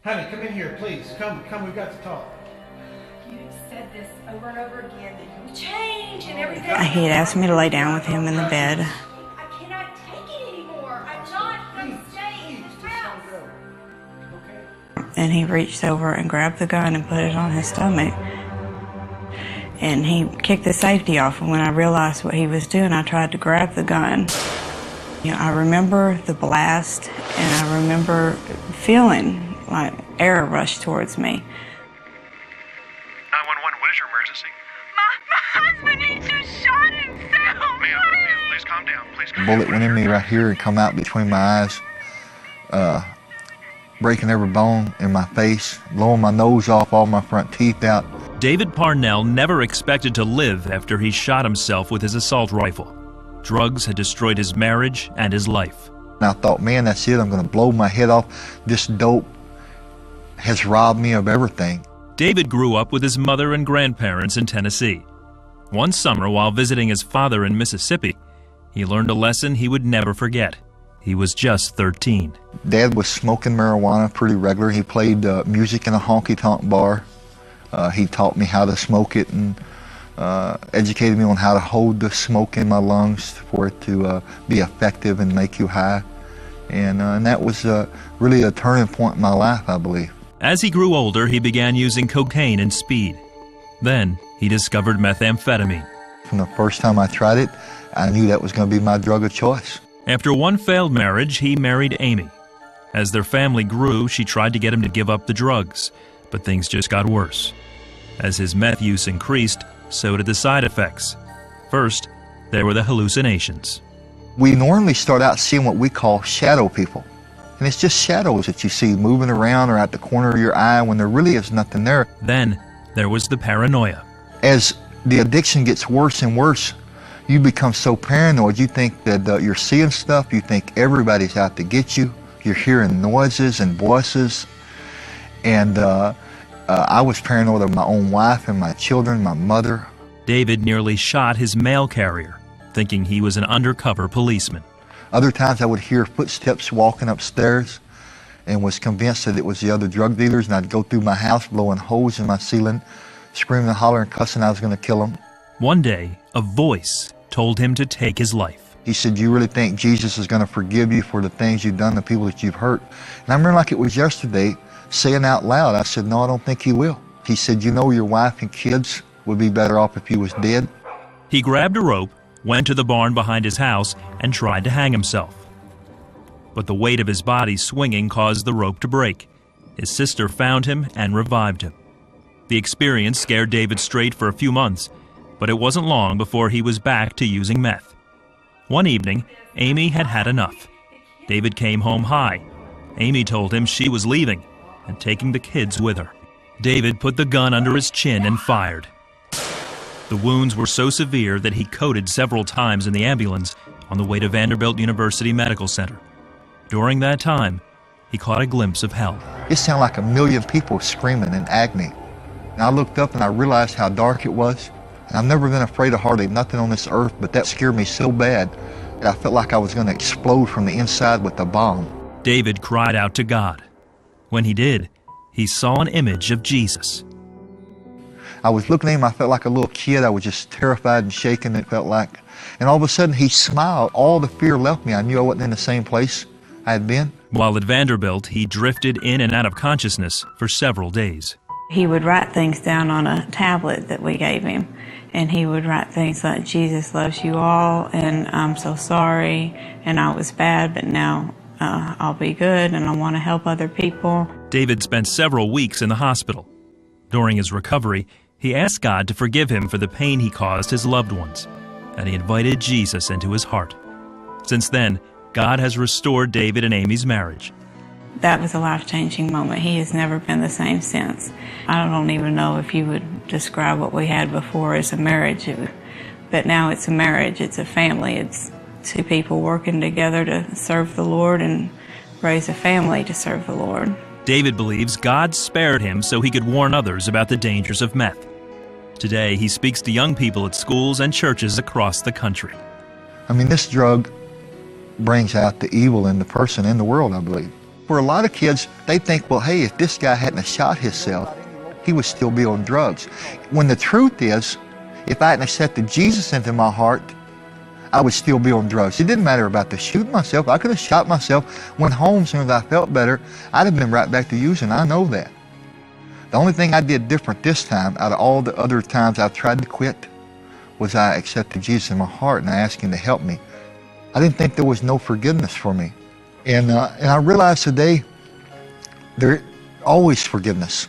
Honey, come in here, please. Come, we've got to talk. You said this over and over again, that you would change and everything. He had asked me to lay down with him in the bed. I cannot take it anymore. I'm not going to stay in this house. Okay. And he reached over and grabbed the gun and put it on his stomach. And he kicked the safety off, and when I realized what he was doing, I tried to grab the gun. You know, I remember the blast, and I remember feeling like air rushed towards me. 911, what is your emergency? My husband, he just shot himself. Ma'am, please calm down. Please calm The bullet down. went in me right here and come out between my eyes, breaking every bone in my face, blowing my nose off, all my front teeth out. David Parnell never expected to live after he shot himself with his assault rifle. Drugs had destroyed his marriage and his life. And I thought, man, that's it. I'm going to blow my head off. This dope has robbed me of everything. David grew up with his mother and grandparents in Tennessee. One summer, while visiting his father in Mississippi, he learned a lesson he would never forget. He was just 13. Dad was smoking marijuana pretty regular. He played music in a honky-tonk bar. He taught me how to smoke it and educated me on how to hold the smoke in my lungs for it to be effective and make you high. And that was really a turning point in my life, I believe. As he grew older, he began using cocaine and speed. Then, he discovered methamphetamine. From the first time I tried it, I knew that was going to be my drug of choice. After one failed marriage, he married Amy. As their family grew, she tried to get him to give up the drugs, but things just got worse. As his meth use increased, so did the side effects. First, there were the hallucinations. We normally start out seeing what we call shadow people. And it's just shadows that you see moving around or at the corner of your eye when there really is nothing there. Then, there was the paranoia. As the addiction gets worse and worse, you become so paranoid. You think that you're seeing stuff. You think everybody's out to get you. You're hearing noises and voices. And I was paranoid of my own wife and my children, my mother. David nearly shot his mail carrier, thinking he was an undercover policeman. Other times I would hear footsteps walking upstairs and was convinced that it was the other drug dealers, and I'd go through my house blowing holes in my ceiling, screaming and hollering, cussing I was going to kill them. One day, a voice told him to take his life. He said, "You really think Jesus is going to forgive you for the things you've done, the people that you've hurt?" And I remember like it was yesterday, saying out loud, I said, "No, I don't think he will." He said, "You know, your wife and kids would be better off if you was dead." He grabbed a rope, went to the barn behind his house, and tried to hang himself. But the weight of his body swinging caused the rope to break. His sister found him and revived him. The experience scared David straight for a few months, but it wasn't long before he was back to using meth. One evening, Amy had had enough. David came home high. Amy told him she was leaving and taking the kids with her. David put the gun under his chin and fired. The wounds were so severe that he coded several times in the ambulance on the way to Vanderbilt University Medical Center. During that time, he caught a glimpse of hell. It sounded like a million people screaming in agony. And I looked up and I realized how dark it was. And I've never been afraid of hardly nothing on this earth, but that scared me so bad that I felt like I was going to explode from the inside with a bomb. David cried out to God. When he did, he saw an image of Jesus. I was looking at him, I felt like a little kid. I was just terrified and shaken, it felt like. And all of a sudden he smiled. All the fear left me. I knew I wasn't in the same place I had been. While at Vanderbilt, he drifted in and out of consciousness for several days. He would write things down on a tablet that we gave him. And he would write things like, "Jesus loves you all, and I'm so sorry, and I was bad, but now I'll be good, and I want to help other people." David spent several weeks in the hospital. During his recovery, he asked God to forgive him for the pain he caused his loved ones, and he invited Jesus into his heart. Since then, God has restored David and Amy's marriage. That was a life-changing moment. He has never been the same since. I don't even know if you would describe what we had before as a marriage, but now it's a marriage, it's a family, it's two people working together to serve the Lord and raise a family to serve the Lord. David believes God spared him so he could warn others about the dangers of meth. Today, he speaks to young people at schools and churches across the country. I mean, this drug brings out the evil in the person, in the world, I believe. for a lot of kids, they think, well, hey, if this guy hadn't have shot himself, he would still be on drugs. When the truth is, if I hadn't accepted Jesus into my heart, I would still be on drugs. It didn't matter about the shooting myself. I could have shot myself, went home as soon as I felt better. I'd have been right back to using. I know that. The only thing I did different this time, out of all the other times I've tried to quit, was I accepted Jesus in my heart and I asked Him to help me. I didn't think there was no forgiveness for me. And I realized today, there always forgiveness.